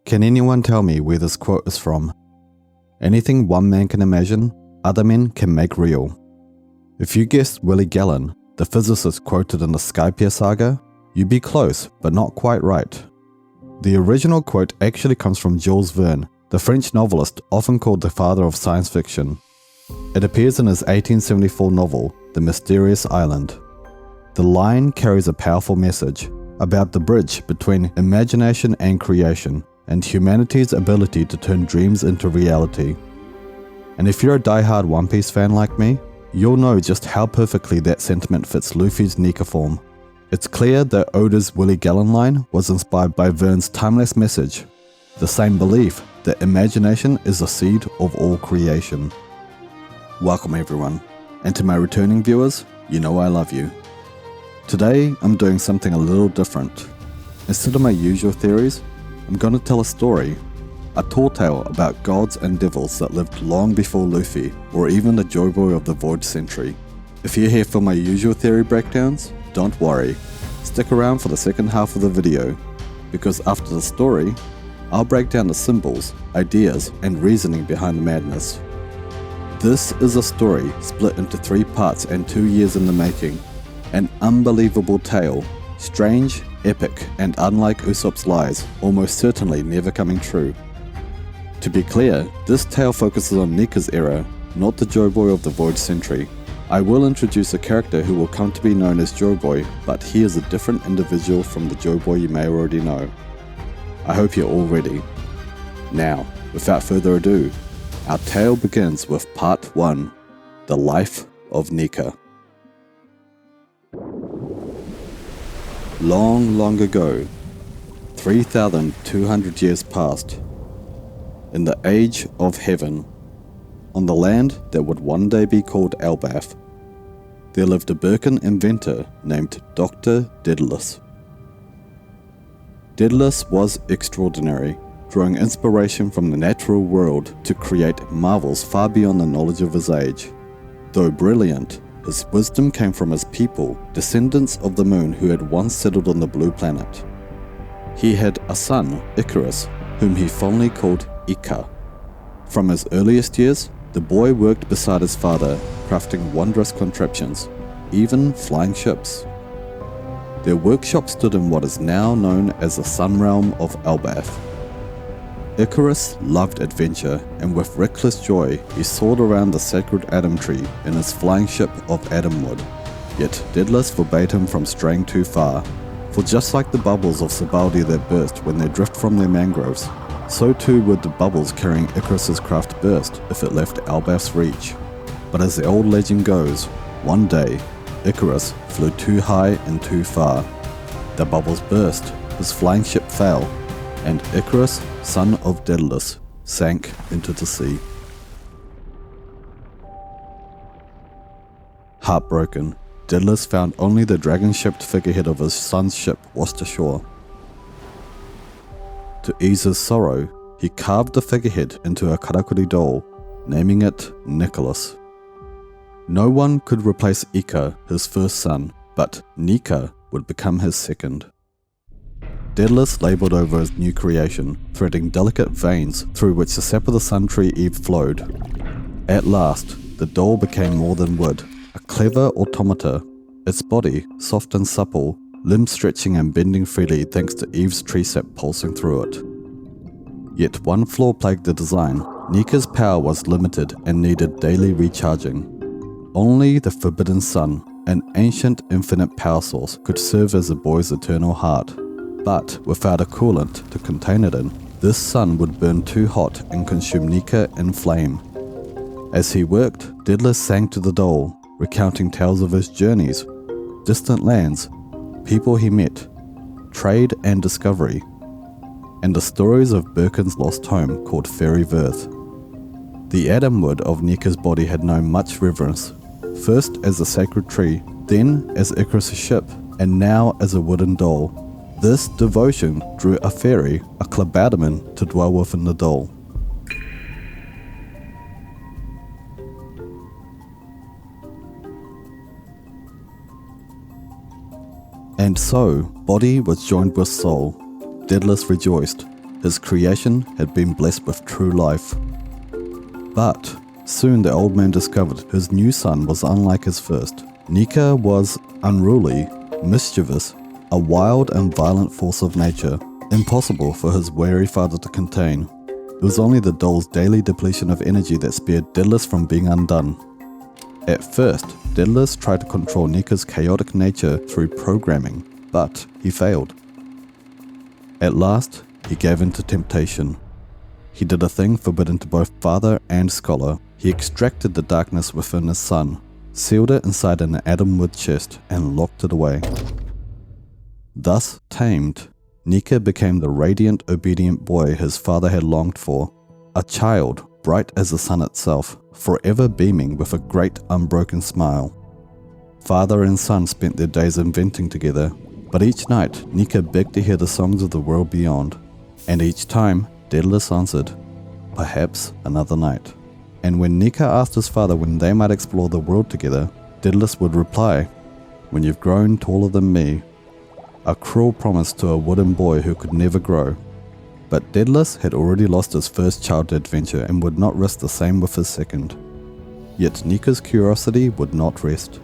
Can anyone tell me where this quote is from? Anything one man can imagine, other men can make real. If you guessed Willie Gallon, the physicist quoted in the Skypiea saga, you'd be close, but not quite right. The original quote actually comes from Jules Verne, the French novelist often called the father of science fiction. It appears in his 1874 novel, The Mysterious Island. The line carries a powerful message about the bridge between imagination and creation, and humanity's ability to turn dreams into reality. And if you're a die-hard One Piece fan like me, you'll know just how perfectly that sentiment fits Luffy's Nika form. It's clear that Oda's Willie Gallon line was inspired by Verne's timeless message, the same belief that imagination is the seed of all creation. Welcome everyone, and to my returning viewers, you know I love you. Today I'm doing something a little different. Instead of my usual theories, I'm going to tell a story, a tall tale about gods and devils that lived long before Luffy or even the Joyboy of the Void Century. If you're here for my usual theory breakdowns, don't worry, stick around for the second half of the video, because after the story, I'll break down the symbols, ideas, and reasoning behind the madness. This is a story split into 3 parts and 2 years in the making. An unbelievable tale, strange, epic, and unlike Usopp's lies, almost certainly never coming true. To be clear, this tale focuses on Nika's era, not the Joyboy of the Void Century. I will introduce a character who will come to be known as Joyboy, but he is a different individual from the Joyboy you may already know. I hope you're all ready. Now, without further ado, our tale begins with Part 1, The Life of Nika. Long, long ago, 3,200 years past, in the age of heaven, on the land that would one day be called Elbaph, there lived a Birkin inventor named Dr. Daedalus. Daedalus was extraordinary, drawing inspiration from the natural world to create marvels far beyond the knowledge of his age. Though brilliant, his wisdom came from his people, descendants of the moon who had once settled on the blue planet. He had a son, Icarus, whom he fondly called Ika. From his earliest years, the boy worked beside his father, crafting wondrous contraptions, even flying ships. Their workshop stood in what is now known as the Sun Realm of Elbaph. Icarus loved adventure, and with reckless joy he soared around the sacred Adam tree in his flying ship of Adamwood. Yet Daedalus forbade him from straying too far, for just like the bubbles of Sabaldi that burst when they drift from their mangroves, so too would the bubbles carrying Icarus's craft burst if it left Elbaph's reach. But as the old legend goes, one day, Icarus flew too high and too far. The bubbles burst, his flying ship fell, and Icarus, son of Daedalus, sank into the sea. Heartbroken, Daedalus found only the dragon-shaped figurehead of his son's ship washed ashore. To ease his sorrow, he carved the figurehead into a karakuri doll, naming it Nicholas. No one could replace Ika, his first son, but Nika would become his second. Daedalus laboured over his new creation, threading delicate veins through which the sap of the sun tree Eve flowed. At last, the doll became more than wood, a clever automata, its body soft and supple, limbs stretching and bending freely thanks to Eve's tree sap pulsing through it. Yet one flaw plagued the design. Nika's power was limited and needed daily recharging. Only the Forbidden Sun, an ancient infinite power source, could serve as the boy's eternal heart. But without a coolant to contain it in, this sun would burn too hot and consume Nika in flame. As he worked, Daedalus sang to the doll, recounting tales of his journeys, distant lands, people he met, trade and discovery, and the stories of Birkin's lost home called Fairy Verth. The Adamwood of Nika's body had known much reverence, first as a sacred tree, then as Icarus' ship, and now as a wooden doll. This devotion drew a fairy, a Klabautermann, to dwell within the doll. And so, body was joined with soul. Daedalus rejoiced. His creation had been blessed with true life. But soon the old man discovered his new son was unlike his first. Nika was unruly, mischievous, a wild and violent force of nature, impossible for his wary father to contain. It was only the doll's daily depletion of energy that spared Daedalus from being undone. At first, Daedalus tried to control Nika's chaotic nature through programming, but he failed. At last, he gave in to temptation. He did a thing forbidden to both father and scholar. He extracted the darkness within his son, sealed it inside an atom wood chest, and locked it away. Thus tamed, Nika became the radiant, obedient boy his father had longed for, a child bright as the sun itself, forever beaming with a great unbroken smile. Father and son spent their days inventing together, but each night Nika begged to hear the songs of the world beyond, and each time Daedalus answered, "Perhaps another night." And when Nika asked his father when they might explore the world together, Daedalus would reply, "When you've grown taller than me," a cruel promise to a wooden boy who could never grow. But Daedalus had already lost his first child adventure and would not risk the same with his second. Yet Nika's curiosity would not rest.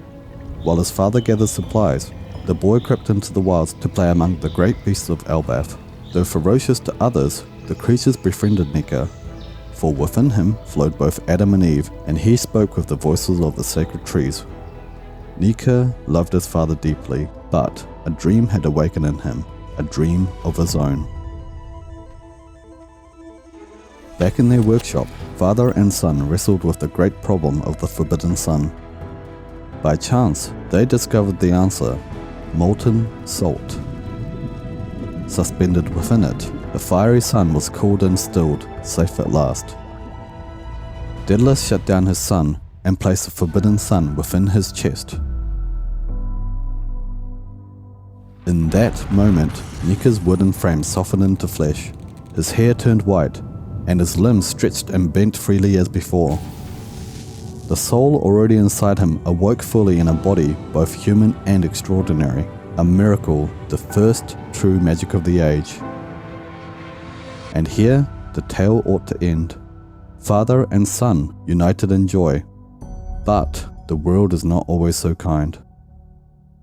While his father gathered supplies, the boy crept into the wilds to play among the great beasts of Elbaph. Though ferocious to others, the creatures befriended Nika, for within him flowed both Adam and Eve, and he spoke with the voices of the sacred trees. Nika loved his father deeply, but a dream had awakened in him, a dream of his own. Back in their workshop, father and son wrestled with the great problem of the forbidden sun. By chance, they discovered the answer: molten salt. Suspended within it, the fiery sun was cooled and stilled, safe at last. Daedalus shut down his son and placed the forbidden sun within his chest. In that moment, Nika's wooden frame softened into flesh, his hair turned white, and his limbs stretched and bent freely as before. The soul already inside him awoke fully in a body both human and extraordinary, a miracle, the first true magic of the age. And here, the tale ought to end. Father and son united in joy. But the world is not always so kind.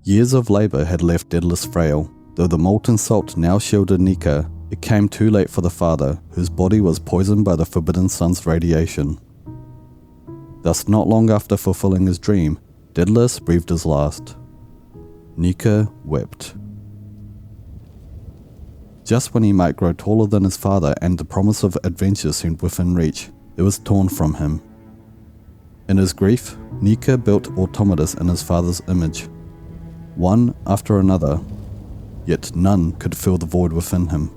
Years of labor had left Daedalus frail. Though the molten salt now shielded Nika, it came too late for the father, whose body was poisoned by the forbidden sun's radiation. Thus, not long after fulfilling his dream, Daedalus breathed his last. Nika wept. Just when he might grow taller than his father and the promise of adventure seemed within reach, it was torn from him. In his grief, Nika built automatas in his father's image, one after another, yet none could fill the void within him.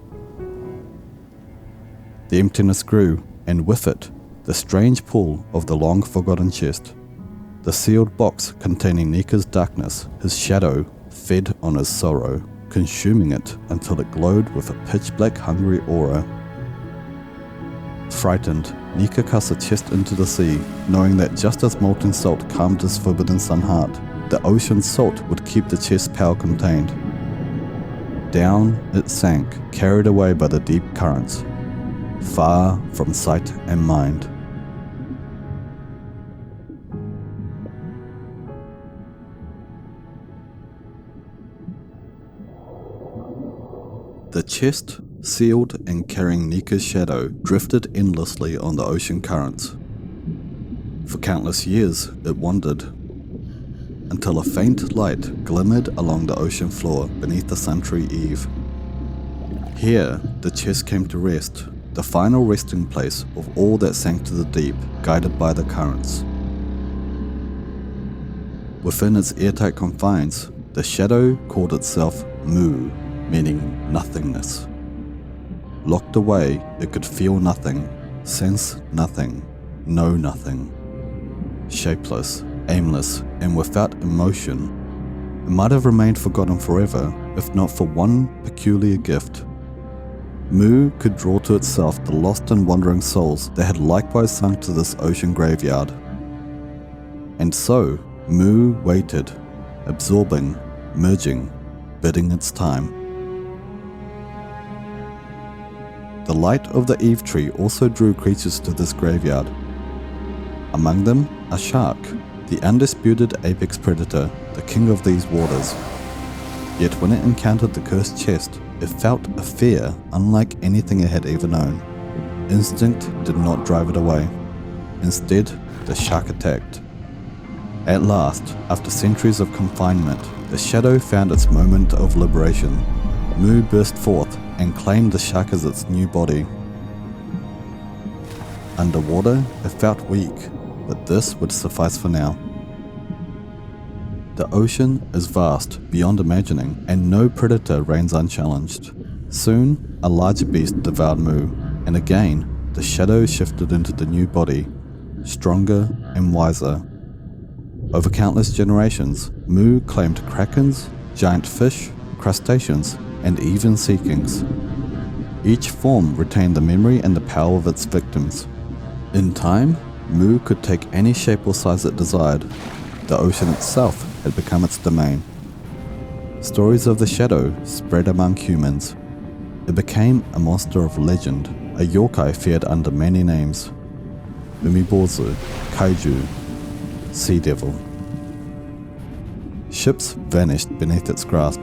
The emptiness grew, and with it, the strange pull of the long-forgotten chest. The sealed box containing Nika's darkness, his shadow, fed on his sorrow, consuming it until it glowed with a pitch-black hungry aura. Frightened, Nika cast the chest into the sea, knowing that just as molten salt calmed his forbidden sun heart, the ocean's salt would keep the chest's power contained. Down it sank, carried away by the deep currents, far from sight and mind. The chest, sealed and carrying Nika's shadow, drifted endlessly on the ocean currents. For countless years it wandered, until a faint light glimmered along the ocean floor beneath the sun-tree Eve. Here the chest came to rest, the final resting place of all that sank to the deep, guided by the currents. Within its airtight confines, the shadow called itself Mu, meaning nothingness. Locked away, it could feel nothing, sense nothing, know nothing. Shapeless, aimless, and without emotion, it might have remained forgotten forever if not for one peculiar gift. Mu could draw to itself the lost and wandering souls that had likewise sunk to this ocean graveyard. And so, Mu waited, absorbing, merging, bidding its time. The light of the Eve tree also drew creatures to this graveyard. Among them, a shark, the undisputed apex predator, the king of these waters. Yet when it encountered the cursed chest, it felt a fear unlike anything it had ever known. Instinct did not drive it away. Instead, the shark attacked. At last, after centuries of confinement, the shadow found its moment of liberation. Mu burst forth and claimed the shark as its new body. Underwater, it felt weak, but this would suffice for now. The ocean is vast beyond imagining, and no predator reigns unchallenged. Soon, a larger beast devoured Mu, and again, the shadow shifted into the new body, stronger and wiser. Over countless generations, Mu claimed krakens, giant fish, crustaceans, and even sea kings. Each form retained the memory and the power of its victims. In time, Mu could take any shape or size it desired. The ocean itself had become its domain. Stories of the shadow spread among humans. It became a monster of legend, a yokai feared under many names. Umibozu, Kaiju, Sea Devil. Ships vanished beneath its grasp.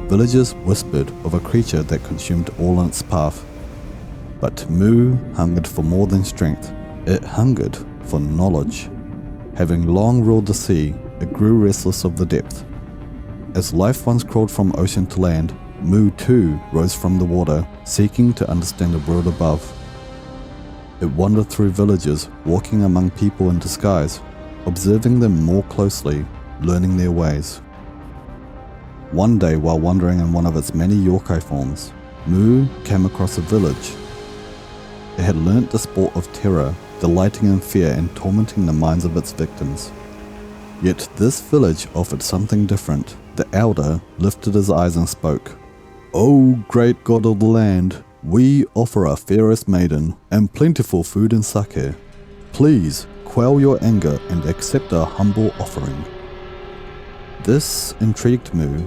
Villagers whispered of a creature that consumed all in its path. But Mu hungered for more than strength. It hungered for knowledge. Having long ruled the sea, it grew restless of the depth. As life once crawled from ocean to land, Mu too rose from the water, seeking to understand the world above. It wandered through villages, walking among people in disguise, observing them more closely, learning their ways. One day, while wandering in one of its many yokai forms, Mu came across a village. It had learnt the sport of terror, delighting in fear and tormenting the minds of its victims. Yet this village offered something different. The elder lifted his eyes and spoke. "O great god of the land, we offer our fairest maiden and plentiful food and sake. Please quell your anger and accept our humble offering." This intrigued Mu.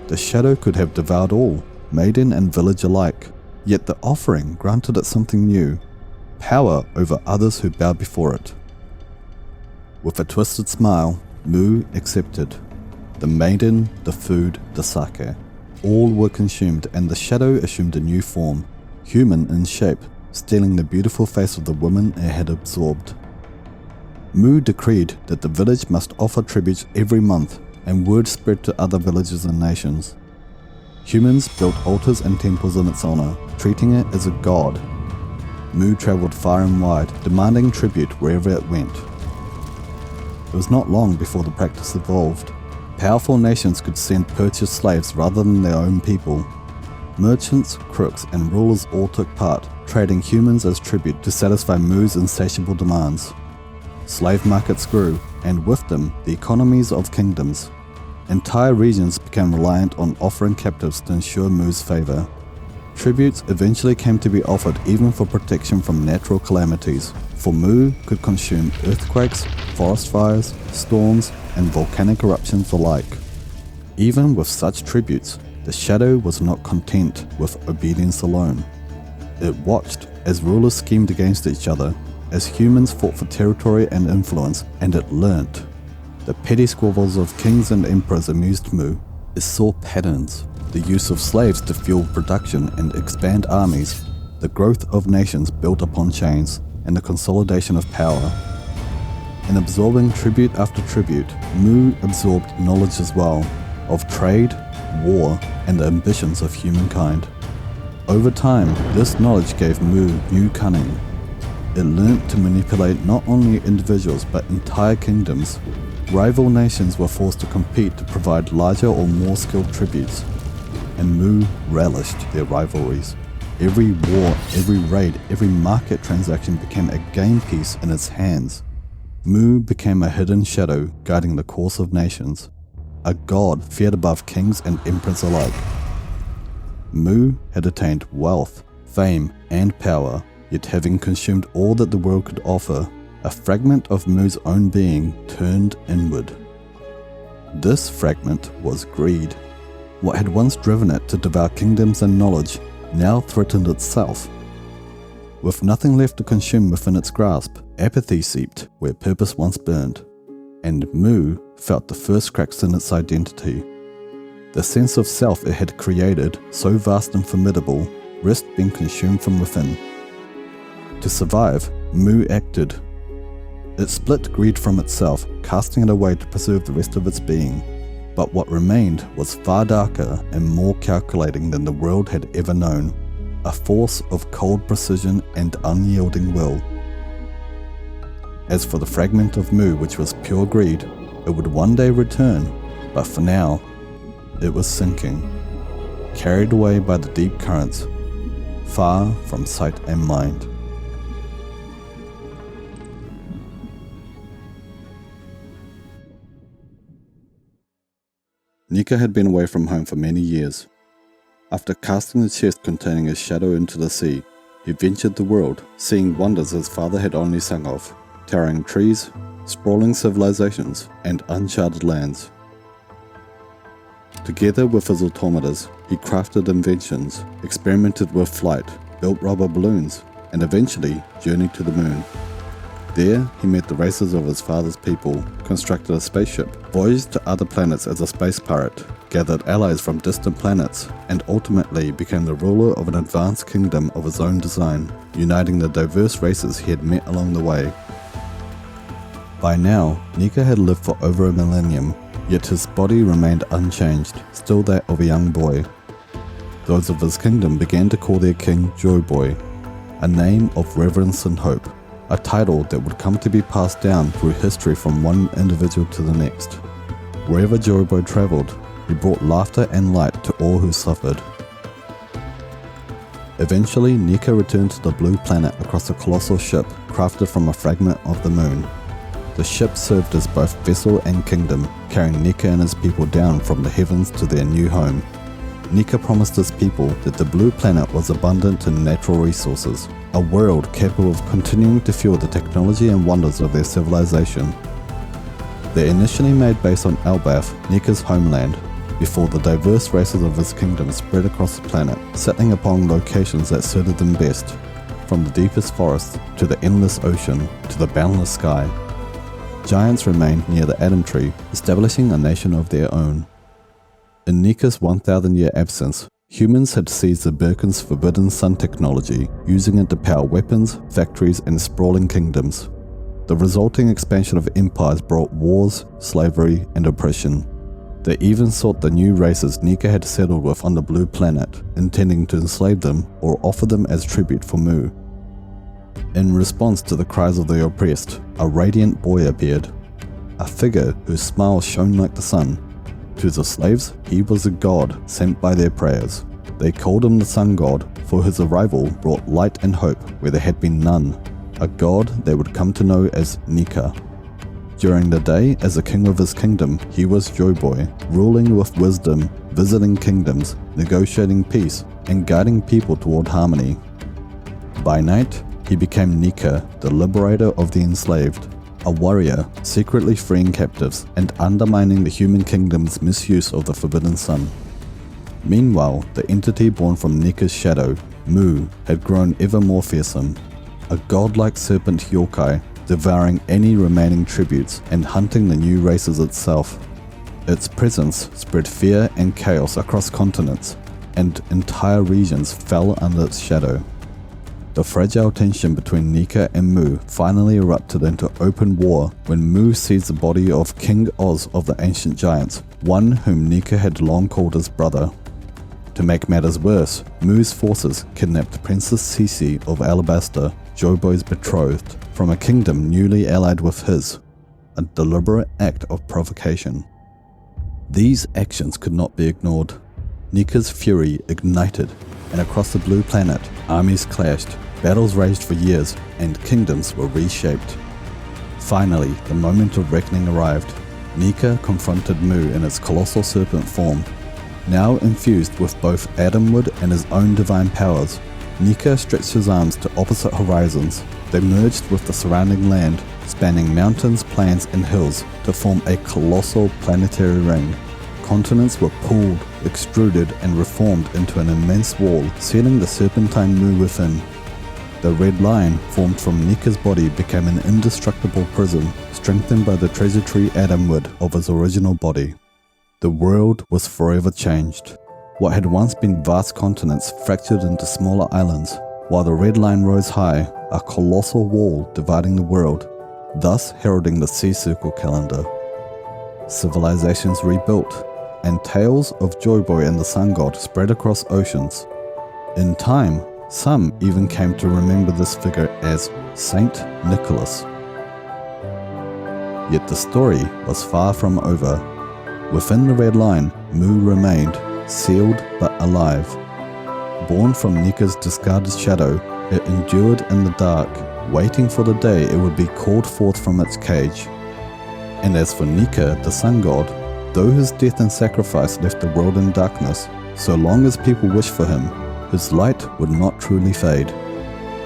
The shadow could have devoured all, maiden and village alike, yet the offering granted it something new, power over others who bowed before it. With a twisted smile, Mu accepted. The maiden, the food, the sake. All were consumed, and the shadow assumed a new form, human in shape, stealing the beautiful face of the woman it had absorbed. Mu decreed that the village must offer tributes every month, and word spread to other villages and nations. Humans built altars and temples in its honor, treating it as a god. Mu traveled far and wide, demanding tribute wherever it went. It was not long before the practice evolved. Powerful nations could send purchased slaves rather than their own people. Merchants, crooks, and rulers all took part, trading humans as tribute to satisfy Mu's insatiable demands. Slave markets grew, and with them, the economies of kingdoms. Entire regions became reliant on offering captives to ensure Mu's favor. Tributes eventually came to be offered even for protection from natural calamities, for Mu could consume earthquakes, forest fires, storms, and volcanic eruptions alike. Even with such tributes, the shadow was not content with obedience alone. It watched as rulers schemed against each other, as humans fought for territory and influence, and it learnt. The petty squabbles of kings and emperors amused Mu. It saw patterns, the use of slaves to fuel production and expand armies, the growth of nations built upon chains, and the consolidation of power. In absorbing tribute after tribute, Mu absorbed knowledge as well, of trade, war, and the ambitions of humankind. Over time, this knowledge gave Mu new cunning. It learnt to manipulate not only individuals but entire kingdoms. Rival nations were forced to compete to provide larger or more skilled tributes, and Mu relished their rivalries. Every war, every raid, every market transaction became a game piece in its hands. Mu became a hidden shadow guiding the course of nations, a god feared above kings and emperors alike. Mu had attained wealth, fame, and power, yet having consumed all that the world could offer, a fragment of Mu's own being turned inward. This fragment was greed. What had once driven it to devour kingdoms and knowledge now threatened itself, With nothing left to consume within its grasp, apathy seeped where purpose once burned, and Mu felt the first cracks in its identity. The sense of self it had created, so vast and formidable, risked being consumed from within. To survive, Mu acted. It split greed from itself, casting it away to preserve the rest of its being. But what remained was far darker and more calculating than the world had ever known, a force of cold precision and unyielding will. As for the fragment of Mu which was pure greed, it would one day return, but for now, it was sinking, carried away by the deep currents, far from sight and mind. Nika had been away from home for many years. After casting the chest containing his shadow into the sea, he ventured the world, seeing wonders his father had only sung of, towering trees, sprawling civilizations, and uncharted lands. Together with his automatas, he crafted inventions, experimented with flight, built rubber balloons, and eventually journeyed to the moon. There, he met the races of his father's people, constructed a spaceship, voyaged to other planets as a space pirate, gathered allies from distant planets, and ultimately became the ruler of an advanced kingdom of his own design, uniting the diverse races he had met along the way. By now, Nika had lived for over a millennium, yet his body remained unchanged, still that of a young boy. Those of his kingdom began to call their king Joyboy, a name of reverence and hope, a title that would come to be passed down through history from one individual to the next. Wherever Joyboy travelled, he brought laughter and light to all who suffered. Eventually, Nika returned to the blue planet across a colossal ship crafted from a fragment of the moon. The ship served as both vessel and kingdom, carrying Nika and his people down from the heavens to their new home. Nika promised his people that the blue planet was abundant in natural resources, a world capable of continuing to fuel the technology and wonders of their civilization. They're initially made based on Elbaph, Nika's homeland, before the diverse races of his kingdom spread across the planet, settling upon locations that suited them best, from the deepest forests to the endless ocean to the boundless sky. Giants remained near the Atom Tree, establishing a nation of their own. In Nika's 1,000-year absence, humans had seized the Birken's forbidden sun technology, using it to power weapons, factories, and sprawling kingdoms. The resulting expansion of empires brought wars, slavery, and oppression. They even sought the new races Nika had settled with on the blue planet, intending to enslave them or offer them as tribute for Mu. In response to the cries of the oppressed, a radiant boy appeared, a figure whose smile shone like the sun. To the slaves, he was a god sent by their prayers. They called him the Sun God, for his arrival brought light and hope where there had been none, a god they would come to know as Nika. During the day, as the king of his kingdom, he was Joyboy, ruling with wisdom, visiting kingdoms, negotiating peace, and guiding people toward harmony. By night, he became Nika, the liberator of the enslaved, a warrior secretly freeing captives and undermining the human kingdom's misuse of the Forbidden Sun. Meanwhile, the entity born from Nika's shadow, Mu, had grown ever more fearsome, a godlike serpent yokai, devouring any remaining tributes and hunting the new races itself. Its presence spread fear and chaos across continents, and entire regions fell under its shadow. The fragile tension between Nika and Mu finally erupted into open war when Mu seized the body of King Oz of the ancient giants, one whom Nika had long called his brother. To make matters worse, Mu's forces kidnapped Princess Sisi of Alabasta, Joyboy's betrothed, from a kingdom newly allied with his, a deliberate act of provocation. These actions could not be ignored. Nika's fury ignited, and across the blue planet, armies clashed, battles raged for years, and kingdoms were reshaped. Finally, the moment of reckoning arrived. Nika confronted Mu in its colossal serpent form. Now infused with both Adamwood and his own divine powers, Nika stretched his arms to opposite horizons. They merged with the surrounding land, spanning mountains, plains, and hills to form a colossal planetary ring. Continents were pulled, extruded, and reformed into an immense wall, sealing the serpentine Mu within. The red line formed from Nika's body became an indestructible prism, strengthened by the treasure tree atom wood of his original body. The world was forever changed. What had once been vast continents fractured into smaller islands, while the red line rose high, a colossal wall dividing the world, thus heralding the sea circle calendar. Civilizations rebuilt, and tales of Joyboy and the sun god spread across oceans. In time, some even came to remember this figure as Saint Nicholas. Yet the story was far from over. Within the red line, Mu remained, sealed but alive. Born from Nika's discarded shadow, it endured in the dark, waiting for the day it would be called forth from its cage. And as for Nika, the sun god, though his death and sacrifice left the world in darkness, so long as people wished for him, his light would not truly fade.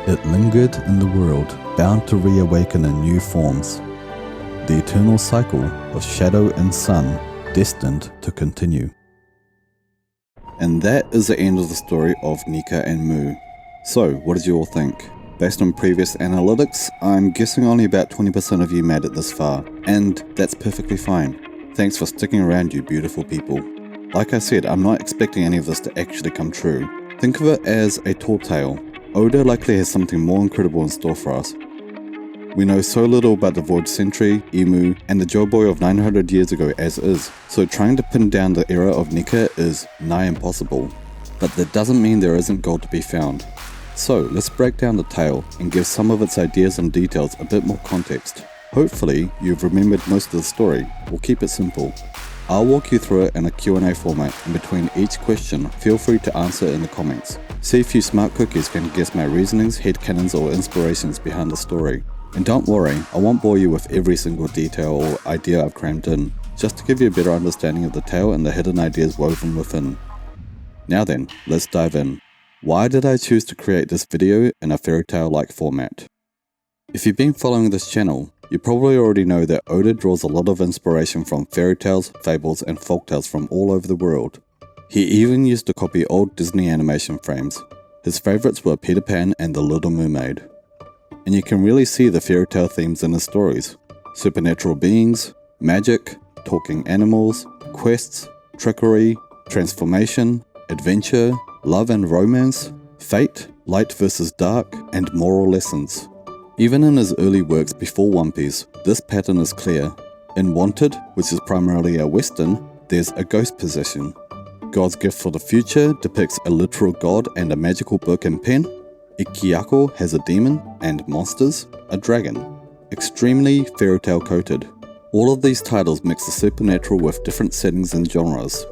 It lingered in the world, bound to reawaken in new forms. The eternal cycle of shadow and sun, destined to continue. And that is the end of the story of Nika and Mu. So, what did you all think? Based on previous analytics, I'm guessing only about 20% of you made it this far, and that's perfectly fine. Thanks for sticking around, you beautiful people. Like I said, I'm not expecting any of this to actually come true. Think of it as a tall tale. Oda likely has something more incredible in store for us. We know so little about the Void Century, Emu, and the Joyboy of 900 years ago as is, so trying to pin down the era of Nika is nigh impossible. But that doesn't mean there isn't gold to be found. So let's break down the tale and give some of its ideas and details a bit more context. Hopefully you've remembered most of the story. We'll keep it simple. I'll walk you through it in a Q&A format, and between each question, feel free to answer in the comments. See if you smart cookies can guess my reasonings, headcanons or inspirations behind the story. And don't worry, I won't bore you with every single detail or idea I've crammed in, just to give you a better understanding of the tale and the hidden ideas woven within. Now then, let's dive in. Why did I choose to create this video in a fairy tale-like format? If you've been following this channel, you probably already know that Oda draws a lot of inspiration from fairy tales, fables, and folktales from all over the world. He even used to copy old Disney animation frames. His favourites were Peter Pan and The Little Mermaid. And you can really see the fairy tale themes in his stories. Supernatural beings, magic, talking animals, quests, trickery, transformation, adventure, love and romance, fate, light versus dark, and moral lessons. Even in his early works before One Piece, this pattern is clear. In Wanted, which is primarily a western, there's a ghost possession. God's Gift for the Future depicts a literal god and a magical book and pen. Ikkyako has a demon, and Monsters, a dragon. Extremely fairy tale coated. All of these titles mix the supernatural with different settings and genres.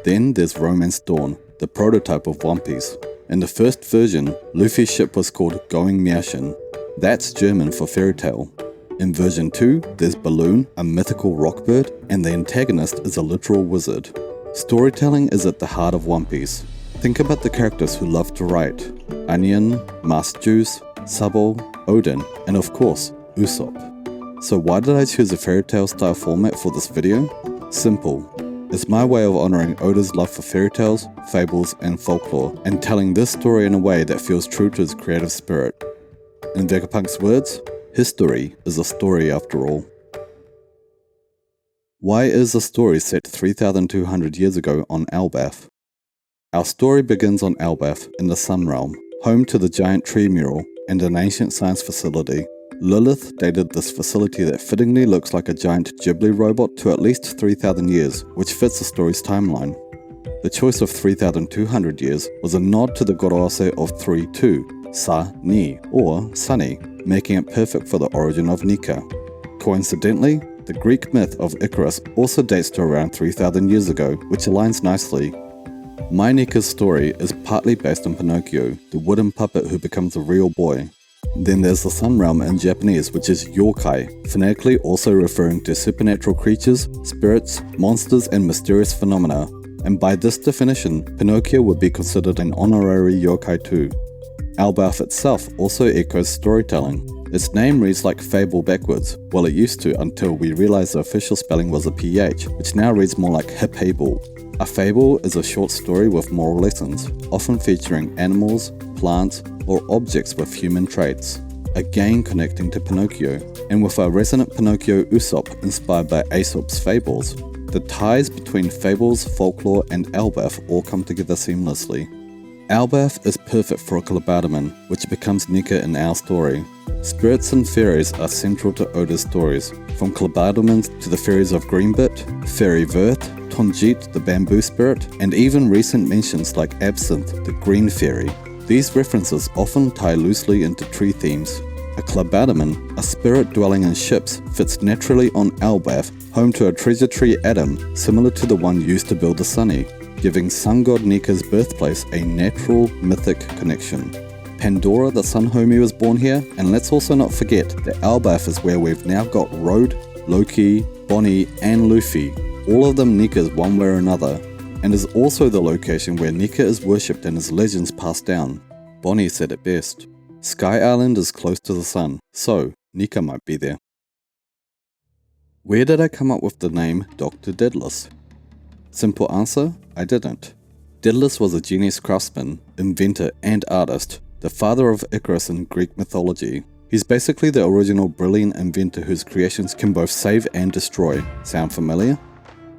Then there's Romance Dawn, the prototype of One Piece. In the first version, Luffy's ship was called Going Märchen. That's German for fairy tale. In version 2, there's Balloon, a mythical rock bird, and the antagonist is a literal wizard. Storytelling is at the heart of One Piece. Think about the characters who love to write. Onion, Masked Juice, Sabo, Odin, and of course, Usopp. So why did I choose a fairy tale style format for this video? Simple. It's my way of honouring Oda's love for fairy tales, fables, and folklore, and telling this story in a way that feels true to his creative spirit. In Vegapunk's words, history is a story after all. Why is the story set 3,200 years ago on Elbaph? Our story begins on Elbaph in the Sun Realm, home to the giant tree mural and an ancient science facility. Lilith dated this facility that fittingly looks like a giant Ghibli robot to at least 3,000 years, which fits the story's timeline. The choice of 3,200 years was a nod to the Gorose of 3-2, Sa-Ni, or Sunny, making it perfect for the origin of Nika. Coincidentally, the Greek myth of Icarus also dates to around 3,000 years ago, which aligns nicely. My Nika's story is partly based on Pinocchio, the wooden puppet who becomes a real boy. Then there's the Sun Realm in Japanese, which is yokai, phonetically also referring to supernatural creatures, spirits, monsters, and mysterious phenomena. And by this definition, Pinocchio would be considered an honorary yokai too. Elbaph itself also echoes storytelling. Its name reads like fable backwards, well it used to until we realized the official spelling was a PH, which now reads more like hip-able. A fable is a short story with moral lessons, often featuring animals, plants, or objects with human traits, again connecting to Pinocchio, and with our resonant Pinocchio Usopp inspired by Aesop's Fables. The ties between Fables, folklore, and Elbaph all come together seamlessly. Elbaph is perfect for a Klabautermann, which becomes Nika in our story. Spirits and fairies are central to Oda's stories, from Klabautermann to the fairies of Greenbit, Fairy Vert, Tonjit the bamboo spirit, and even recent mentions like Absinthe the green fairy. These references often tie loosely into tree themes. A Klabautermann, a spirit dwelling in ships, fits naturally on Elbaph, home to a treasure tree atom similar to the one used to build the Sunny, giving sun god Nika's birthplace a natural mythic connection. Pandora the sun homie was born here, and let's also not forget that Elbaph is where we've now got Road, Loki, Bonnie, and Luffy, all of them Nikas one way or another, and is also the location where Nika is worshipped and his legends passed down. Bonnie said it best. Sky Island is close to the sun, so Nika might be there. Where did I come up with the name Dr. Daedalus? Simple answer, I didn't. Daedalus was a genius craftsman, inventor, and artist, the father of Icarus in Greek mythology. He's basically the original brilliant inventor whose creations can both save and destroy. Sound familiar?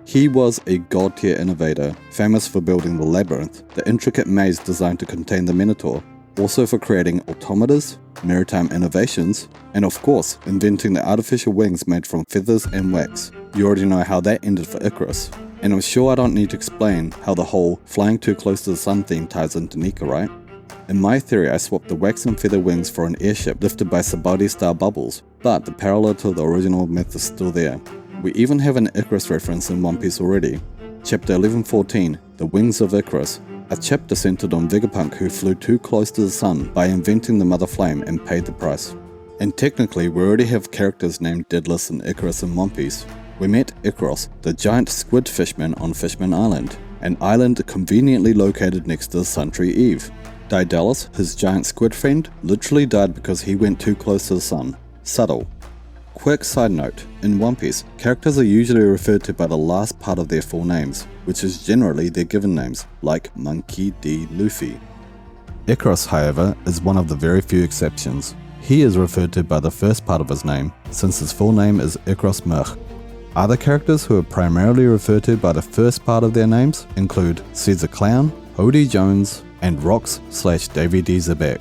He was a god-tier innovator, famous for building the Labyrinth, the intricate maze designed to contain the Minotaur, also for creating automatas, maritime innovations, and of course, inventing the artificial wings made from feathers and wax. You already know how that ended for Icarus. And I'm sure I don't need to explain how the whole flying too close to the sun theme ties into Nika, right? In my theory, I swapped the wax and feather wings for an airship lifted by Sabati-style bubbles, but the parallel to the original myth is still there. We even have an Icarus reference in One Piece already. Chapter 1114, The Wings of Icarus, a chapter centered on Vegapunk who flew too close to the sun by inventing the Mother Flame and paid the price. And technically, we already have characters named Daedalus and Icarus in One Piece. We met Icarus, the giant squid fishman on Fishman Island, an island conveniently located next to the Sun Tree Eve. Daedalus, his giant squid friend, literally died because he went too close to the sun. Subtle. Quick side note, in One Piece, characters are usually referred to by the last part of their full names, which is generally their given names, like Monkey D. Luffy. Icarus, however, is one of the very few exceptions. He is referred to by the first part of his name, since his full name is Icarus Merch. Other characters who are primarily referred to by the first part of their names include Caesar Clown, Davy Jones, and Rox/Davy D. Zabek.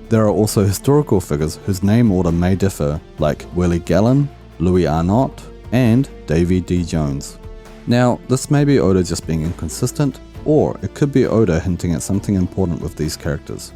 There are also historical figures whose name order may differ, like Willie Gallen, Louis Arnott, and Davy D. Jones. Now, this may be Oda just being inconsistent, or it could be Oda hinting at something important with these characters.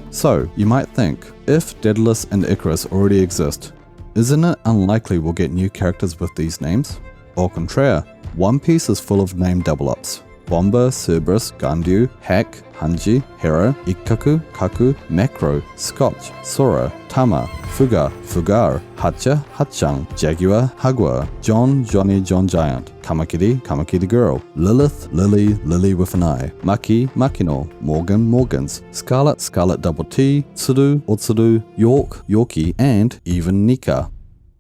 So, you might think, if Daedalus and Icarus already exist, isn't it unlikely we'll get new characters with these names? Au contraire, One Piece is full of name double-ups. Bomba, Cerberus, Gandu, Hack, Hanji, Hera, Ikkaku, Kaku, Macro, Scotch, Sora, Tama, Fuga, Fugar, Hacha, Hachang, Jaguar, Hagua, John, Johnny, John Giant, Kamakiri, Kamakiri Girl, Lilith, Lily, Lily with an eye, Maki, Makino, Morgan, Morgans, Scarlet, Scarlet Double T, Tsuru, Otsuru, York, Yorkie, and even Nika.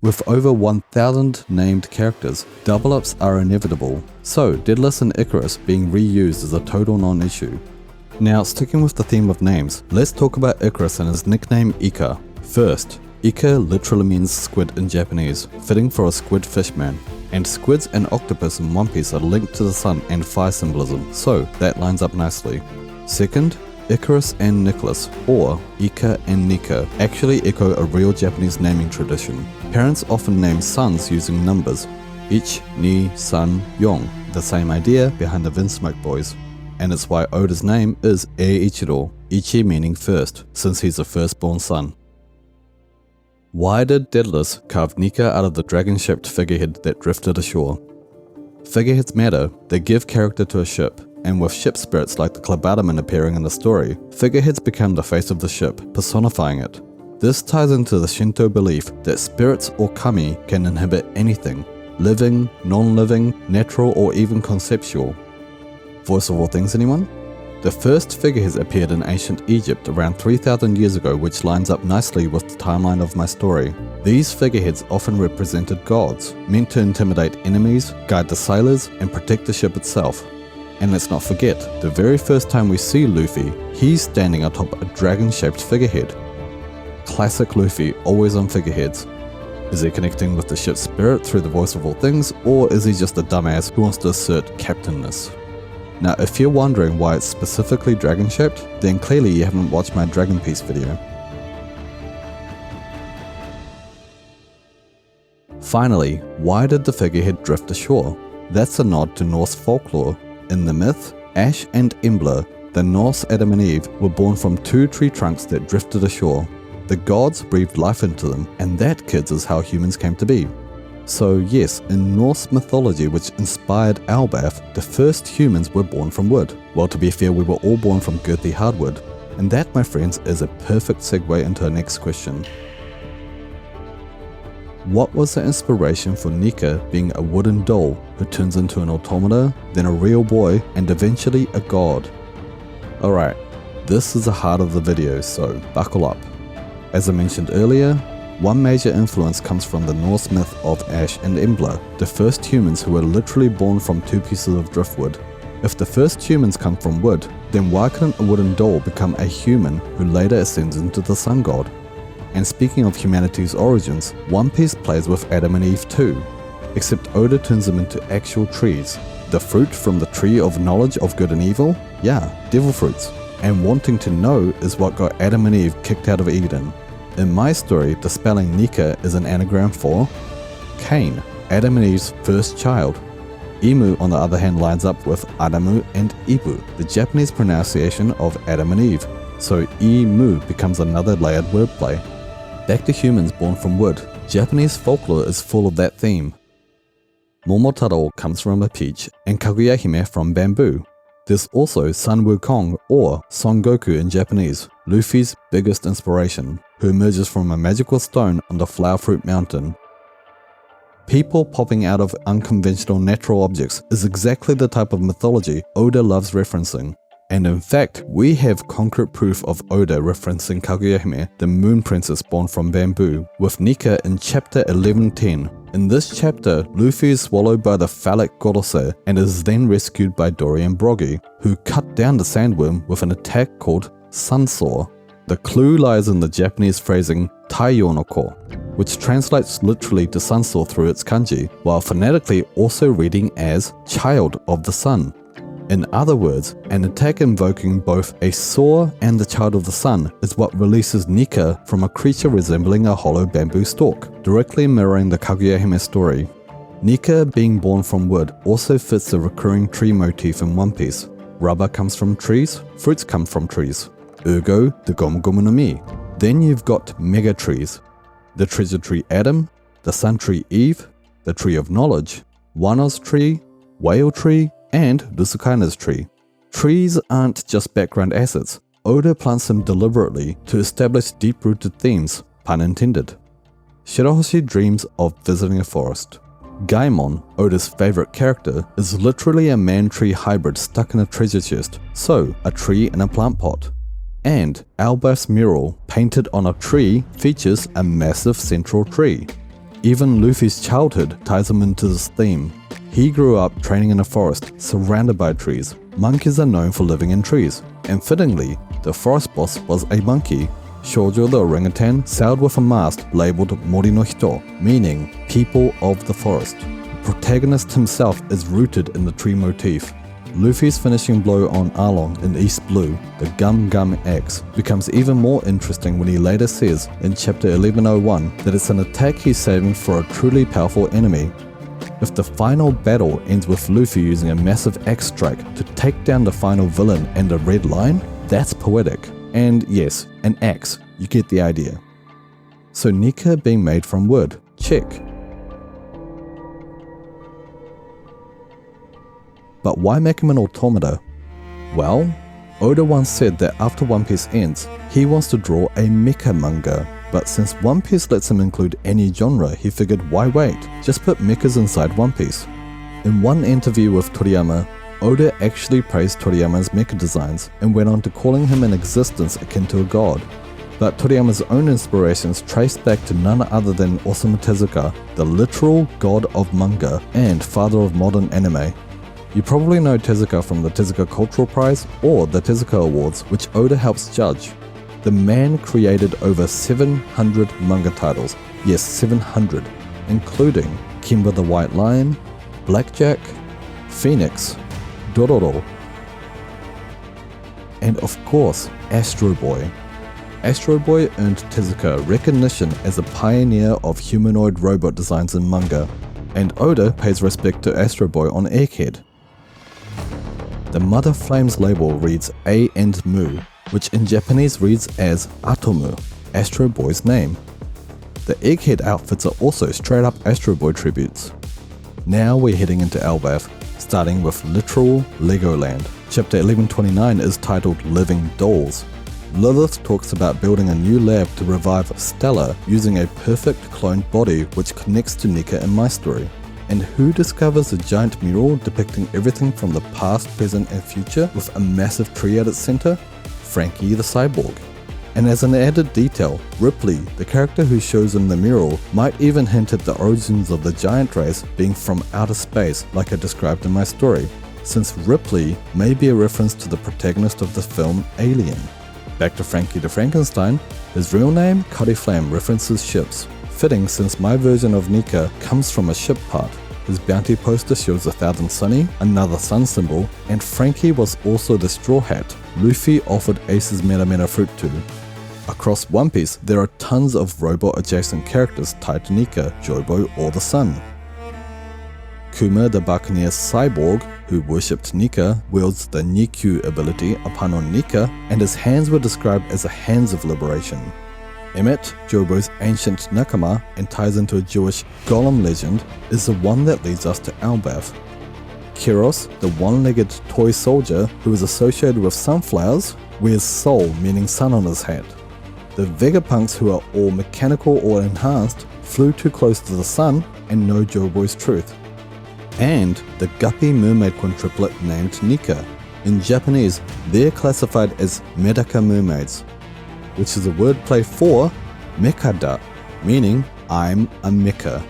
With over 1,000 named characters, double-ups are inevitable, so Daedalus and Icarus being reused is a total non-issue. Now, sticking with the theme of names, let's talk about Icarus and his nickname Ika. First, Ika literally means squid in Japanese, fitting for a squid fishman, and squids and octopus in One Piece are linked to the sun and fire symbolism, so that lines up nicely. Second, Icarus and Nicholas, or Ika and Nika, actually echo a real Japanese naming tradition. Parents often name sons using numbers, Ich, Ni, San, Yong, the same idea behind the Vinsmoke Boys. And it's why Oda's name is Eiichiro, Ichi meaning first, since he's the firstborn son. Why did Daedalus carve Nika out of the dragon-shaped figurehead that drifted ashore? Figureheads matter, they give character to a ship, and with ship spirits like the Klabautermann appearing in the story, figureheads become the face of the ship, personifying it. This ties into the Shinto belief that spirits or kami can inhabit anything, living, non-living, natural, or even conceptual. Voice of all things, anyone? The first figureheads appeared in ancient Egypt around 3,000 years ago, which lines up nicely with the timeline of my story. These figureheads often represented gods, meant to intimidate enemies, guide the sailors, and protect the ship itself. And let's not forget, the very first time we see Luffy, he's standing atop a dragon-shaped figurehead. Classic Luffy, always on figureheads. Is he connecting with the ship's spirit through the voice of all things, or is he just a dumbass who wants to assert captainness? Now, if you're wondering why it's specifically dragon-shaped, then clearly you haven't watched my Dragon Piece video. Finally, why did the figurehead drift ashore? That's a nod to Norse folklore. In the myth, Ash and Embla, the Norse Adam and Eve, were born from two tree trunks that drifted ashore. The gods breathed life into them, and that, kids, is how humans came to be. So yes, in Norse mythology, which inspired Elbaph, the first humans were born from wood. Well, to be fair, we were all born from girthy hardwood. And that, my friends, is a perfect segue into our next question. What was the inspiration for Nika being a wooden doll who turns into an automata, then a real boy, and eventually a god? Alright, this is the heart of the video, so buckle up. As I mentioned earlier, one major influence comes from the Norse myth of Ash and Embla, the first humans who were literally born from two pieces of driftwood. If the first humans come from wood, then why couldn't a wooden doll become a human who later ascends into the sun god? And speaking of humanity's origins, One Piece plays with Adam and Eve too, except Oda turns them into actual trees. The fruit from the tree of knowledge of good and evil? Yeah, devil fruits. And wanting to know is what got Adam and Eve kicked out of Eden. In my story, the spelling Nika is an anagram for Cain, Adam and Eve's first child. Emu, on the other hand, lines up with Adamu and Ibu, the Japanese pronunciation of Adam and Eve. So Emu becomes another layered wordplay. Back to humans born from wood. Japanese folklore is full of that theme. Momotaro comes from a peach and Kaguya-hime from bamboo. There's also Sun Wukong, or Son Goku in Japanese, Luffy's biggest inspiration, who emerges from a magical stone on the Flower Fruit Mountain. People popping out of unconventional natural objects is exactly the type of mythology Oda loves referencing. And in fact, we have concrete proof of Oda referencing Kaguya-hime, the moon princess born from bamboo, with Nika in chapter 1110. In this chapter, Luffy is swallowed by the phallic Gorose and is then rescued by Dory and Broggy, who cut down the sandworm with an attack called Sunsaw. The clue lies in the Japanese phrasing Taiyo no Ko, which translates literally to sunsaw through its kanji, while phonetically also reading as child of the sun. In other words, an attack invoking both a saw and the child of the sun is what releases Nika from a creature resembling a hollow bamboo stalk, directly mirroring the Kaguya-hime story. Nika being born from wood also fits the recurring tree motif in One Piece. Rubber comes from trees, fruits come from trees. Ergo, the Gomu Gomu no Mi. Then you've got mega trees. The treasure tree Adam, the sun tree Eve, the tree of knowledge, Wano's tree, whale tree, and Rusukana's tree. Trees aren't just background assets. Oda plants them deliberately to establish deep-rooted themes, pun intended. Shirahoshi dreams of visiting a forest. Gaimon, Oda's favorite character, is literally a man-tree hybrid stuck in a treasure chest, so a tree in a plant pot. And Elbaph's mural, painted on a tree, features a massive central tree. Even Luffy's childhood ties him into this theme. He grew up training in a forest, surrounded by trees. Monkeys are known for living in trees, and fittingly, the forest boss was a monkey. Shoujo the orangutan sailed with a mast labeled Mori no Hito, meaning people of the forest. The protagonist himself is rooted in the tree motif. Luffy's finishing blow on Arlong in East Blue, the Gum Gum Axe, becomes even more interesting when he later says in chapter 1101 that it's an attack he's saving for a truly powerful enemy. If the final battle ends with Luffy using a massive axe strike to take down the final villain and a red line, that's poetic. And yes, an axe, you get the idea. So Nika being made from wood, check. But why make him an automata? Well, Oda once said that after One Piece ends, he wants to draw a mecha manga. But since One Piece lets him include any genre, he figured why wait, just put mechas inside One Piece. In one interview with Toriyama, Oda actually praised Toriyama's mecha designs and went on to calling him an existence akin to a god. But Toriyama's own inspirations traced back to none other than Osamu Tezuka, the literal god of manga and father of modern anime. You probably know Tezuka from the Tezuka Cultural Prize or the Tezuka Awards, which Oda helps judge. The man created over 700 manga titles, yes 700, including Kimba the White Lion, Blackjack, Phoenix, Dororo, and of course Astro Boy. Astro Boy earned Tezuka recognition as a pioneer of humanoid robot designs in manga, and Oda pays respect to Astro Boy on Egghead. The Mother Flames label reads A and Mu, which in Japanese reads as Atomu, Astro Boy's name. The Egghead outfits are also straight up Astro Boy tributes. Now we're heading into Elbaph, starting with literal Legoland. Chapter 1129 is titled Living Dolls. Lilith talks about building a new lab to revive Stella using a perfect cloned body which connects to Nika and my story. And who discovers a giant mural depicting everything from the past, present and future with a massive tree at its center? Frankie the cyborg. And as an added detail, Ripley, the character who shows in the mural, might even hint at the origins of the giant race being from outer space like I described in my story, since Ripley may be a reference to the protagonist of the film Alien. Back to Frankie the Frankenstein, his real name, Cuddy Flame, references ships. Fitting since my version of Nika comes from a ship part. His bounty poster shows 1000 Sunny, another sun symbol, and Frankie was also the Straw Hat Luffy offered Ace's Mera Mera fruit to. Across One Piece, there are tons of robot-adjacent characters tied to Nika, Joyboy, or the Sun. Kuma the Buccaneer cyborg, who worshipped Nika, wields the Nikyu ability upon on Nika, and his hands were described as the hands of liberation. Emmet, Joyboy's ancient Nakama and ties into a Jewish golem legend, is the one that leads us to Elbaph. Kiros, the one-legged toy soldier who is associated with sunflowers, wears Sol, meaning sun on his hat. The Vegapunks, who are all mechanical or enhanced, flew too close to the sun and know Joyboy's truth. And the Guppy mermaid quintuplet named Nika. In Japanese, they're classified as Medaka mermaids, which is a wordplay for Mekada, meaning I'm a mecha.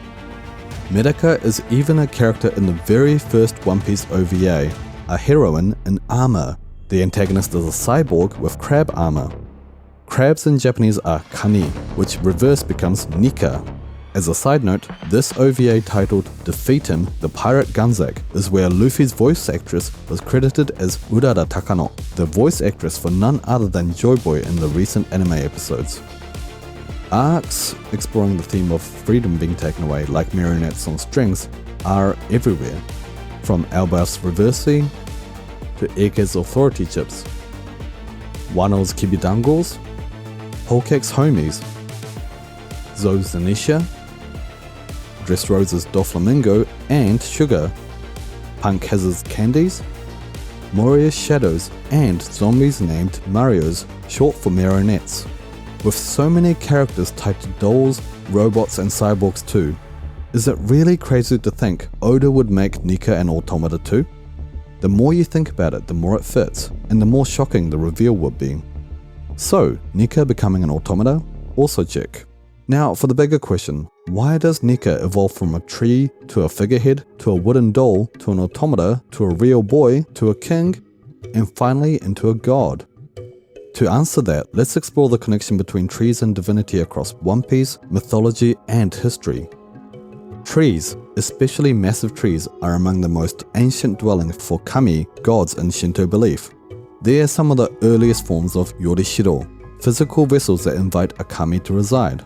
Medaka is even a character in the very first One Piece OVA, a heroine in armor. The antagonist is a cyborg with crab armor. Crabs in Japanese are kani, which reverse becomes Nika. As a side note, this OVA titled Defeat Him, the Pirate Gunzak, is where Luffy's voice actress was credited as Urara Takano, the voice actress for none other than Joyboy in the recent anime episodes. Arcs exploring the theme of freedom being taken away like marionettes on strings are everywhere, from Elbaph's Reversi to Egghead's authority chips, Wano's Kibidangles, Holkek's homies, Zoe's Zanisha, Dressrosa's Doflamingo and Sugar, Punk has his candies, Moria's shadows, and zombies named Marios, short for marionettes. With so many characters tied to dolls, robots and cyborgs too, is it really crazy to think Oda would make Nika an automata too? The more you think about it, the more it fits, and the more shocking the reveal would be. So, Nika becoming an automata? Also check. Now for the bigger question, why does Nika evolve from a tree to a figurehead to a wooden doll to an automata to a real boy to a king and finally into a god? To answer that, let's explore the connection between trees and divinity across One Piece, mythology and history. Trees, especially massive trees, are among the most ancient dwellings for kami, gods in Shinto belief. They are some of the earliest forms of yorishiro, physical vessels that invite a kami to reside.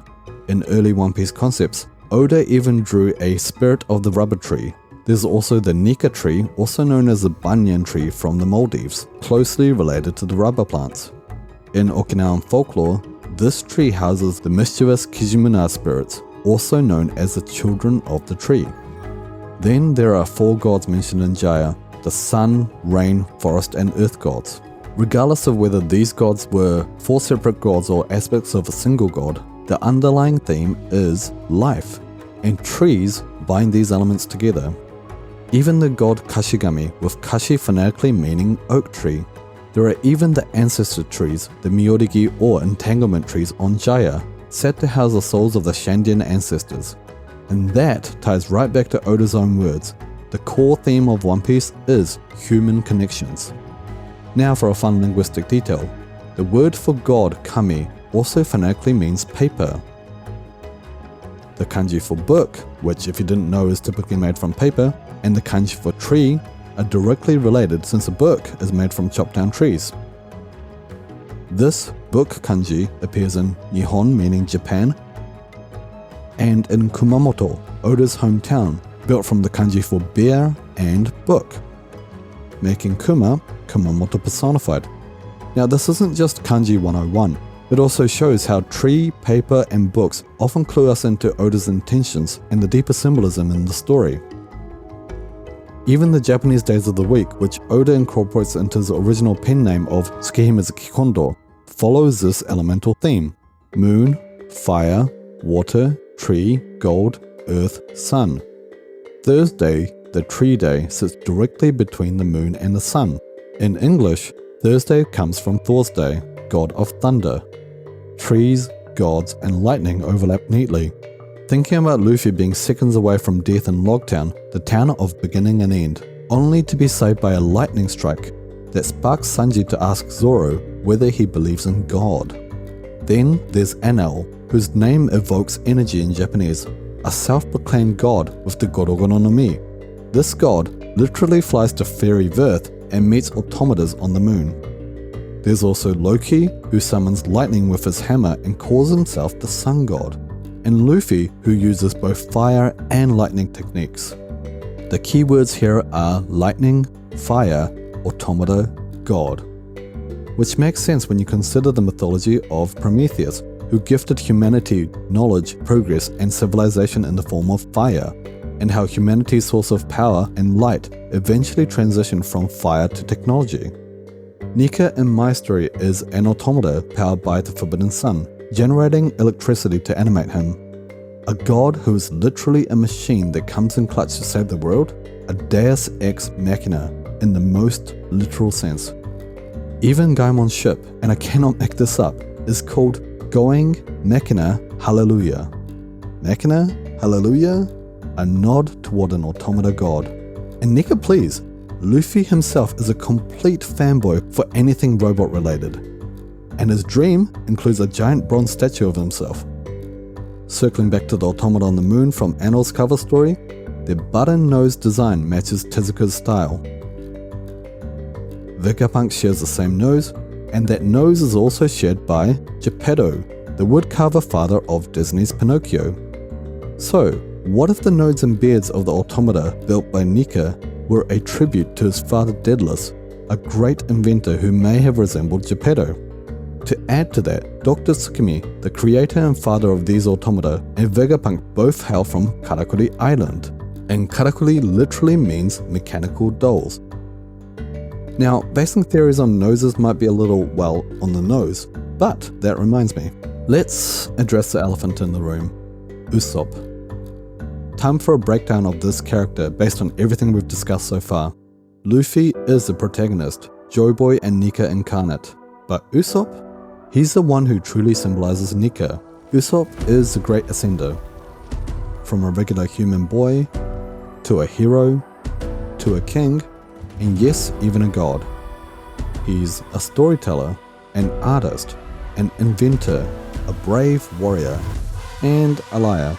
In early One Piece concepts, Oda even drew a spirit of the rubber tree. There's also the Nika tree, also known as the banyan tree from the Maldives, closely related to the rubber plants. In Okinawan folklore, this tree houses the mischievous Kijimuna spirits, also known as the children of the tree. Then there are 4 gods mentioned in Jaya, the sun, rain, forest and earth gods. Regardless of whether these gods were 4 separate gods or aspects of a single god, the underlying theme is life, and trees bind these elements together. Even the god Kashigami, with Kashi phonetically meaning oak tree. There are even the ancestor trees, the Myorigi or entanglement trees on Jaya, said to house the souls of the Shandian ancestors. And that ties right back to Oda's own words. the core theme of One Piece is human connections. Now for a fun linguistic detail. The word for God, kami, also phonetically means paper. The kanji for book, which if you didn't know is typically made from paper, and the kanji for tree are directly related since a book is made from chopped down trees. This book kanji appears in Nihon, meaning Japan, and in Kumamoto, Oda's hometown, built from the kanji for bear and book, making Kumamoto personified. Now this isn't just kanji 101, it also shows how tree, paper and books often clue us into Oda's intentions and the deeper symbolism in the story. Even the Japanese days of the week, which Oda incorporates into his original pen name of Tsukihime Kondo, follows this elemental theme: moon, fire, water, tree, gold, earth, sun. Thursday, the tree day, sits directly between the moon and the sun. In English, Thursday comes from Thor's day, god of thunder. Trees, gods, and lightning overlap neatly. Thinking about Luffy being seconds away from death in Logtown, the town of beginning and end, only to be saved by a lightning strike that sparks Sanji to ask Zoro whether he believes in God. Then there's Enel, whose name evokes energy in Japanese, a self-proclaimed god with the Gorogoro no Mi. This god literally flies to fairy Verth and meets automatas on the moon. There's also Loki, who summons lightning with his hammer and calls himself the sun god, and Luffy, who uses both fire and lightning techniques. The keywords here are lightning, fire, automata, god, which makes sense when you consider the mythology of Prometheus, who gifted humanity knowledge, progress, and civilization in the form of fire, and how humanity's source of power and light eventually transitioned from fire to technology. Nika in my story is an automata powered by the Forbidden Sun, generating electricity to animate him. A god who is literally a machine that comes in clutch to save the world, a deus ex machina in the most literal sense. Even Gaimon's ship, and I cannot make this up, is called Going Machina Hallelujah. Machina Hallelujah? A nod toward an automata god. And Nika please, Luffy himself is a complete fanboy for anything robot related, and his dream includes a giant bronze statue of himself. Circling back to the automata on the moon from Annel's cover story, their button-nosed design matches Tezuka's style. Vegapunk shares the same nose, and that nose is also shared by Geppetto, the woodcarver father of Disney's Pinocchio. So, what if the nodes and beards of the automata built by Nika were a tribute to his father Daedalus, a great inventor who may have resembled Geppetto? To add to that, Dr. Tsukimi, the creator and father of these automata, and Vegapunk both hail from Karakuri Island, and Karakuri literally means mechanical dolls. Now, basing theories on noses might be a little, well, on the nose, but that reminds me. Let's address the elephant in the room, Usopp. Time for a breakdown of this character based on everything we've discussed so far. Luffy is the protagonist, Joyboy and Nika incarnate, but Usopp? He's the one who truly symbolizes Nika. Usopp is the great ascender. From a regular human boy, to a hero, to a king, and yes, even a god. He's a storyteller, an artist, an inventor, a brave warrior, and a liar.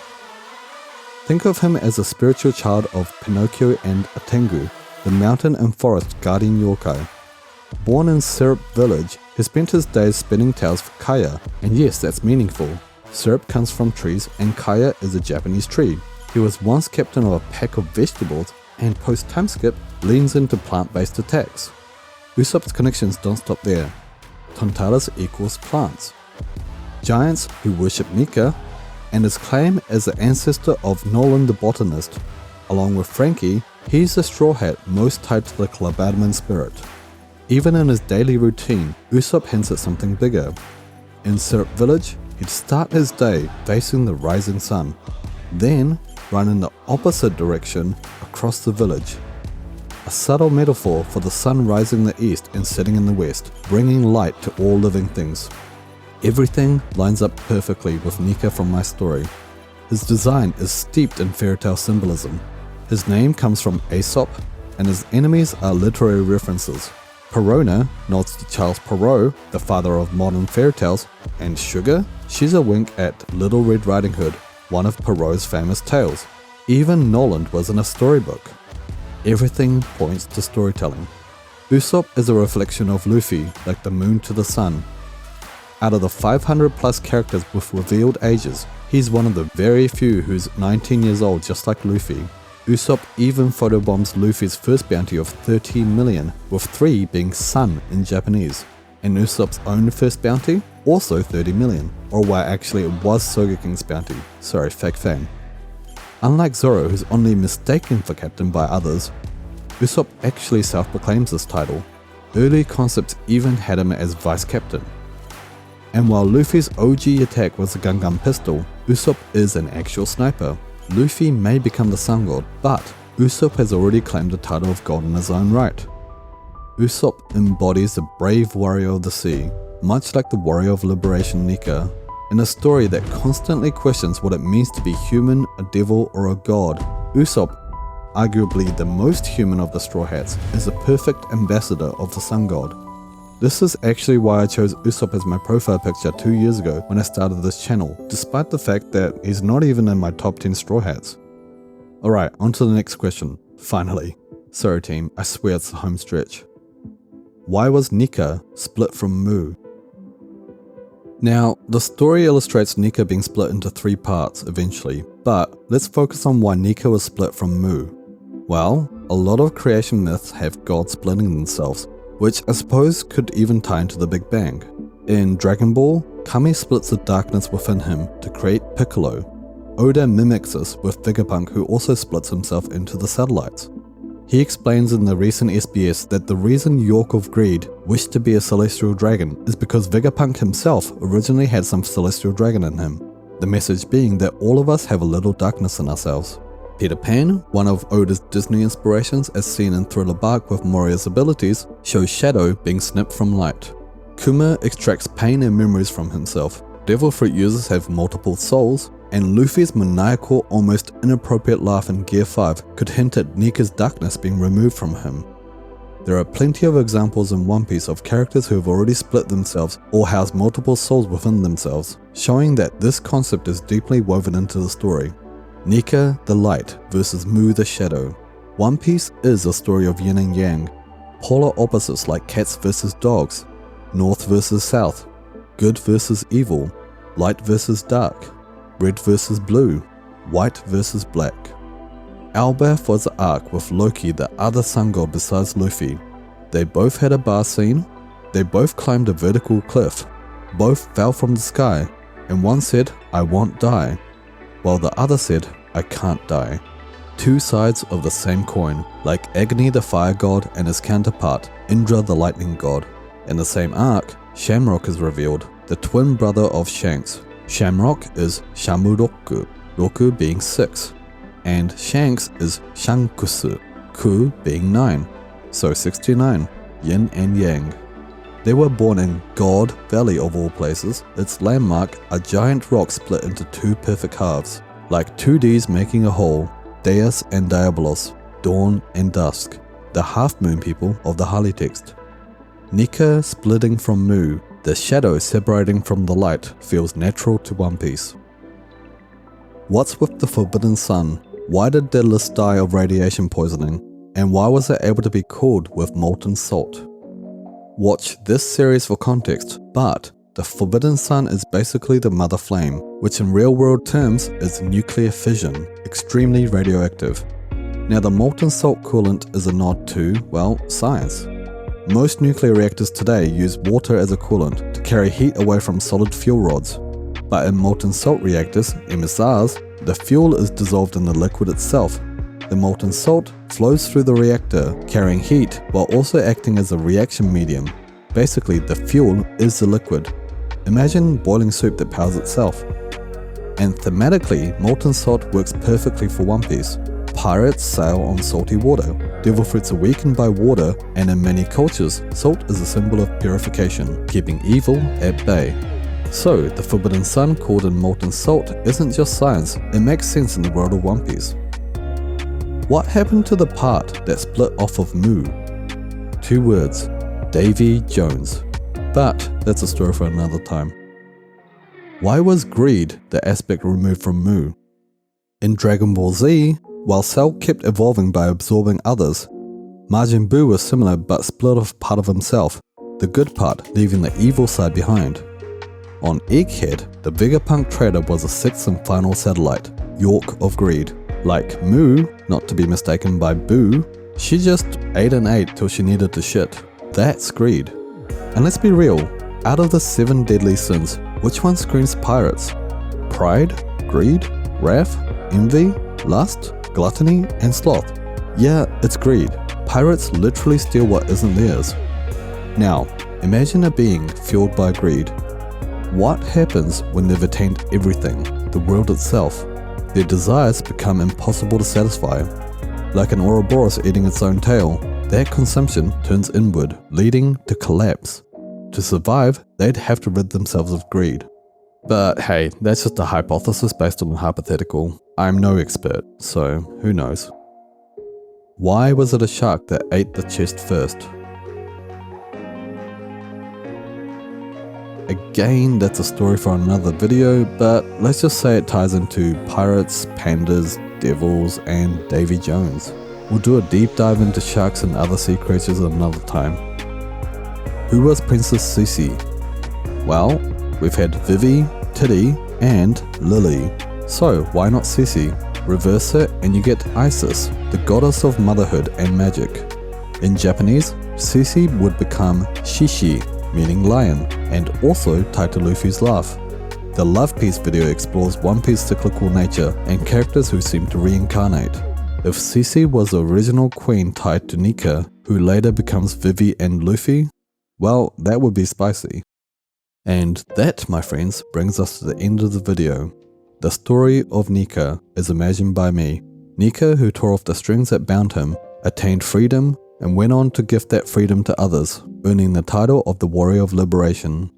Think of him as a spiritual child of Pinocchio and Atengu, the mountain and forest guardian yokai. Born in Syrup Village, he spent his days spinning tales for kaya, and yes, that's meaningful. Syrup comes from trees, and kaya is a Japanese tree. He was once captain of a pack of vegetables, and post-time skip leans into plant-based attacks. Usopp's connections don't stop there. Tontalas equals plants. Giants who worship Nika, and his claim as the ancestor of Nolan the botanist. Along with Frankie, he's the straw hat most tied to the Klabautermann spirit. Even in his daily routine, Usopp hints at something bigger. In Syrup Village, he'd start his day facing the rising sun, then run in the opposite direction across the village. A subtle metaphor for the sun rising in the east and setting in the west, bringing light to all living things. Everything lines up perfectly with Nika from my story. His design is steeped in fairytale symbolism. His name comes from Aesop, and his enemies are literary references. Perona nods to Charles Perrault, the father of modern fairy tales, and Sugar, she's a wink at Little Red Riding Hood, one of Perrault's famous tales. Even Noland was in a storybook. Everything points to storytelling. Usopp is a reflection of Luffy, like the moon to the sun. Out of the 500 plus characters with revealed ages, he's one of the very few who's 19 years old just like Luffy. Usopp even photobombs Luffy's first bounty of 13 million, with 3 being sun in Japanese. And Usopp's own first bounty, also 30 million. Or why actually it was Sogeking's bounty, sorry, fake fan. Unlike Zoro, who's only mistaken for captain by others, Usopp actually self-proclaims this title. Early concepts even had him as vice captain. And while Luffy's OG attack was a Gun pistol, Usopp is an actual sniper. Luffy may become the Sun God, but Usopp has already claimed the title of God in his own right. Usopp embodies the brave warrior of the sea, much like the warrior of liberation Nika, in a story that constantly questions what it means to be human, a devil, or a god. Usopp, arguably the most human of the Straw Hats, is a perfect ambassador of the Sun God. This is actually why I chose Usopp as my profile picture 2 years ago when I started this channel, despite the fact that he's not even in my top 10 Straw Hats. Alright, on to the next question. Finally. Sorry team, I swear it's the home stretch. Why was Nika split from Mu? Now, the story illustrates Nika being split into 3 parts eventually, but let's focus on why Nika was split from Mu. Well, a lot of creation myths have gods splitting themselves, which I suppose could even tie into the Big Bang. In Dragon Ball, Kami splits the darkness within him to create Piccolo. Oda mimics this with Vegapunk, who also splits himself into the satellites. He explains in the recent SBS that the reason York of Greed wished to be a celestial dragon is because Vegapunk himself originally had some celestial dragon in him, the message being that all of us have a little darkness in ourselves. Peter Pan, one of Oda's Disney inspirations as seen in Thriller Bark with Moria's abilities, shows Shadow being snipped from light. Kuma extracts pain and memories from himself. Devil Fruit users have multiple souls, and Luffy's maniacal, almost inappropriate laugh in Gear 5 could hint at Nika's darkness being removed from him. There are plenty of examples in One Piece of characters who have already split themselves or house multiple souls within themselves, showing that this concept is deeply woven into the story. Nika the light versus Mu the shadow. One Piece is a story of yin and yang, polar opposites like cats versus dogs, north versus south, good versus evil, light versus dark, red versus blue, white versus black. Elbaph was the arc with Loki, the other sun god besides Luffy. They both had a bar scene, they both climbed a vertical cliff, both fell from the sky, and one said, "I won't die," while the other said, "I can't die." 2 sides of the same coin, like Agni the fire god and his counterpart, Indra the lightning god. In the same arc, Shamrock is revealed, the twin brother of Shanks. Shamrock is Shamuroku, Roku being 6, and Shanks is Shankusu, Ku being 9, so 69, yin and yang. They were born in God Valley of all places, its landmark a giant rock split into 2 perfect halves, like 2Ds making a whole, Deus and Diabolos, dawn and dusk, the half-moon people of the Harley text. Nika splitting from Mu, the shadow separating from the light, feels natural to One Piece. What's with the Forbidden Sun? Why did Daedalus die of radiation poisoning? And why was it able to be cooled with molten salt? Watch this series for context, but the Forbidden Sun is basically the mother flame, which in real world terms is nuclear fission, extremely radioactive. Now the molten salt coolant is a nod to, well, science. Most nuclear reactors today use water as a coolant to carry heat away from solid fuel rods. But in molten salt reactors, MSRs, the fuel is dissolved in the liquid itself. The molten salt flows through the reactor, carrying heat while also acting as a reaction medium. Basically, the fuel is the liquid. Imagine boiling soup that powers itself. And thematically, molten salt works perfectly for One Piece. Pirates sail on salty water. Devil fruits are weakened by water, and in many cultures, salt is a symbol of purification, keeping evil at bay. So, the Forbidden Sun called in molten salt isn't just science, it makes sense in the world of One Piece. What happened to the part that split off of Mu? 2 words, Davy Jones. But that's a story for another time. Why was greed the aspect removed from Mu? In Dragon Ball Z, while Cell kept evolving by absorbing others, Majin Buu was similar but split off part of himself, the good part leaving the evil side behind. On Egghead, the Vegapunk trader was the 6th and final satellite, York of Greed. Like Mu, not to be mistaken by Boo, she just ate and ate till she needed to shit. That's greed. And let's be real, out of the 7 deadly sins, which one screams pirates? Pride, greed, wrath, envy, lust, gluttony, and sloth. Yeah, it's greed. Pirates literally steal what isn't theirs. Now, imagine a being fueled by greed. What happens when they've attained everything, the world itself? Their desires become impossible to satisfy. Like an Ouroboros eating its own tail, that consumption turns inward, leading to collapse. To survive, they'd have to rid themselves of greed. But hey, that's just a hypothesis based on a hypothetical. I'm no expert, so who knows. Why was it a shark that ate the chest first? Again, that's a story for another video, but let's just say it ties into pirates, pandas, devils, and Davy Jones. We'll do a deep dive into sharks and other sea creatures another time. Who was Princess Sisi? Well, we've had Vivi, Titty, and Lily. So why not Sisi? Reverse it and you get Isis, the goddess of motherhood and magic. In Japanese, Sisi would become Shishi, meaning lion, and also tied to Luffy's laugh. The Love Piece video explores One Piece's cyclical nature and characters who seem to reincarnate. If Sisi was the original queen tied to Nika, who later becomes Vivi and Luffy, well, that would be spicy. And that, my friends, brings us to the end of the video. The story of Nika is imagined by me. Nika, who tore off the strings that bound him, attained freedom and went on to gift that freedom to others, earning the title of the Warrior of Liberation.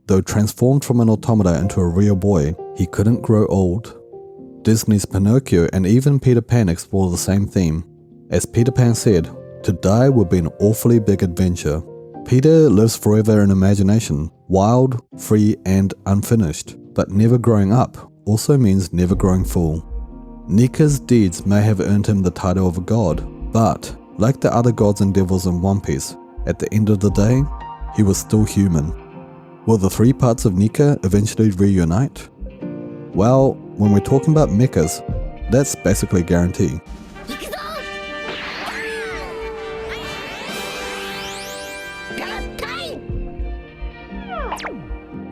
Though transformed from an automata into a real boy, he couldn't grow old. Disney's Pinocchio and even Peter Pan explore the same theme. As Peter Pan said, to die would be an awfully big adventure. Peter lives forever in imagination, wild, free, and unfinished, but never growing up also means never growing full. Nika's deeds may have earned him the title of a god, but like the other gods and devils in One Piece, at the end of the day, he was still human. Will the 3 parts of Nika eventually reunite? Well, when we're talking about mechas, that's basically a guarantee.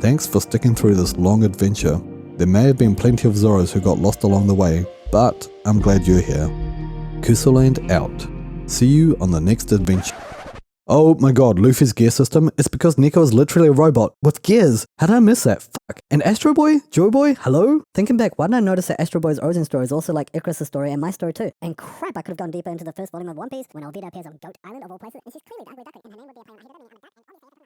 Thanks for sticking through this long adventure. There may have been plenty of Zoros who got lost along the way, but I'm glad you're here. Kusoland out. See you on the next adventure. Oh my god, Luffy's gear system? It's because Nika is literally a robot with gears. How did I miss that? Fuck. And Astro Boy? Joyboy? Hello? Thinking back, why didn't I notice that Astro Boy's origin story is also like Icarus' story and my story too? And crap, I could have gone deeper into the first volume of One Piece when Albedo appears on Goat Island of all places, and she's clearly darkly and her name would be apparent.